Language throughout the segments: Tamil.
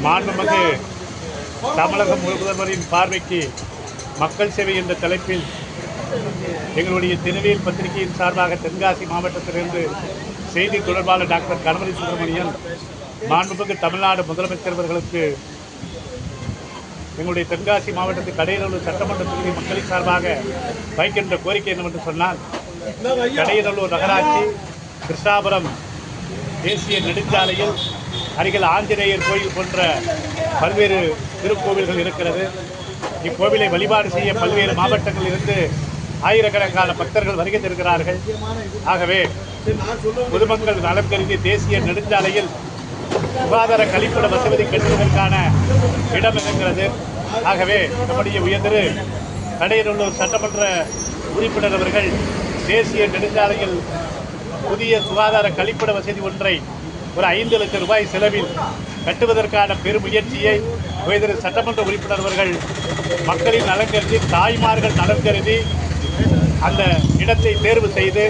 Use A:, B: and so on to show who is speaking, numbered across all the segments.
A: மாண்புமிகு தமிழக முதல்வரின் பார்வைக்கு மக்கள் சேவை என்ற தலைப்பில் எங்களுடைய திருவேல் பத்திரிகையின் சார்பாக தென்காசி மாவட்டத்திலிருந்து செய்தி தொடர்பாளர் டாக்டர் கணபதி சுப்பிரமணியன் மாண்புமிகு தமிழ்நாடு முதலமைச்சர் அவர்களுக்கு எங்களுடைய தென்காசி மாவட்டத்தில் கடையநல்லூர் சட்டமன்ற தொகுதி மக்களின் சார்பாக வைக்கின்ற கோரிக்கை என்னவென்று சொன்னால், கடையநல்லூர் நகராட்சி கிருஷ்ணாபுரம் தேசிய நெடுஞ்சாலையில் அருகில் ஆஞ்சநேயர் கோயில் போன்ற பல்வேறு திருக்கோவில்கள் இருக்கிறது. இக்கோவிலை வழிபாடு செய்ய பல்வேறு மாவட்டங்களில் இருந்து ஆயிரக்கணக்கான பக்தர்கள் வருகை தருகிறார்கள். ஆகவே பொதுமக்கள் நலம் கருதி தேசிய நெடுஞ்சாலையில் சுகாதார கழிப்பிட வசதி கட்டுவதற்கான இடம் இருக்கிறது. ஆகவே நம்முடைய உயர்திரு கடையநல்லூர் சட்டமன்ற உறுப்பினர் அவர்கள் தேசிய நெடுஞ்சாலையில் புதிய சுகாதார கழிப்பிட வசதி ஒன்றை ஒரு 5 லட்சம் ரூபாய் செலவில் கட்டுவதற்கான பெருமுயற்சியை உயர்திரு சட்டமன்ற உறுப்பினர் அவர்கள் மக்களின் நலன் கருதி, தாய்மார்கள் நலன் கருதி அந்த இடத்தை தேர்வு செய்து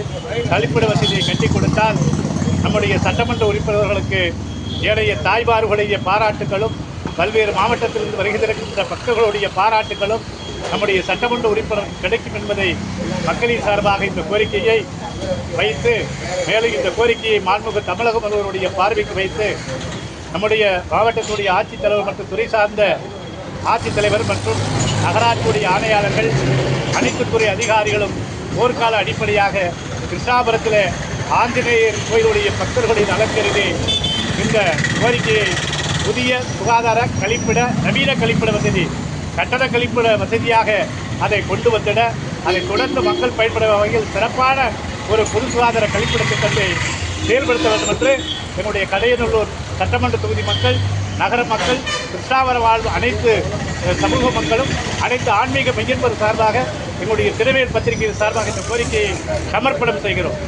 A: கழிப்பிட வசதியை கட்டி கொடுத்தால் நம்முடைய சட்டமன்ற உறுப்பினர்களுக்கு ஏனைய தாய்மார்களுடைய பாராட்டுகளும் பல்வேறு மாவட்டத்திலிருந்து வருகின்ற பக்தர்களுடைய பாராட்டுகளும் நம்முடைய சட்டமன்ற உறுப்பினருக்கு கிடைக்கும் என்பதை மக்களின் சார்பாக இந்த கோரிக்கையை வைத்து, மேலும் இந்த கோரிக்கையை மாண்புமிகு தமிழக முதல்வருடைய பார்வைக்கு வைத்து நம்முடைய மாவட்டத்துடைய ஆட்சித்தலைவர் மற்றும் துறை சார்ந்த ஆட்சித்தலைவர் மற்றும் நகராட்சியுடைய ஆணையாளர்கள், அனைத்து துறை அதிகாரிகளும் போர்க்கால அடிப்படையாக கிருஷ்ணாபுரத்தில் ஆஞ்சநேயர் கோயிலுடைய பக்தர்களுடைய நலன் கருதி இந்த கோரிக்கையை புதிய சுகாதார கழிப்பிட, நவீன கழிப்பிட வசதி, கட்டட கழிப்பிட வசதியாக அதை கொண்டு வந்திட, அதை தொடர்ந்து மக்கள் பயன்படும் வகையில் சிறப்பான ஒரு பொது சுகாதார கழிப்பிட திட்டத்தை செயல்படுத்த வேண்டும் என்று எங்களுடைய கடையநல்லூர் சட்டமன்ற தொகுதி மக்கள், நகர மக்கள், கிருஷ்ணாபுரம் வாழ்வு அனைத்து சமூக மக்களும், அனைத்து ஆன்மீக மையன்பது சார்பாக எங்களுடைய திருவேல் பத்திரிகையின் சார்பாக இந்த கோரிக்கையை சமர்ப்பணம் செய்கிறோம்.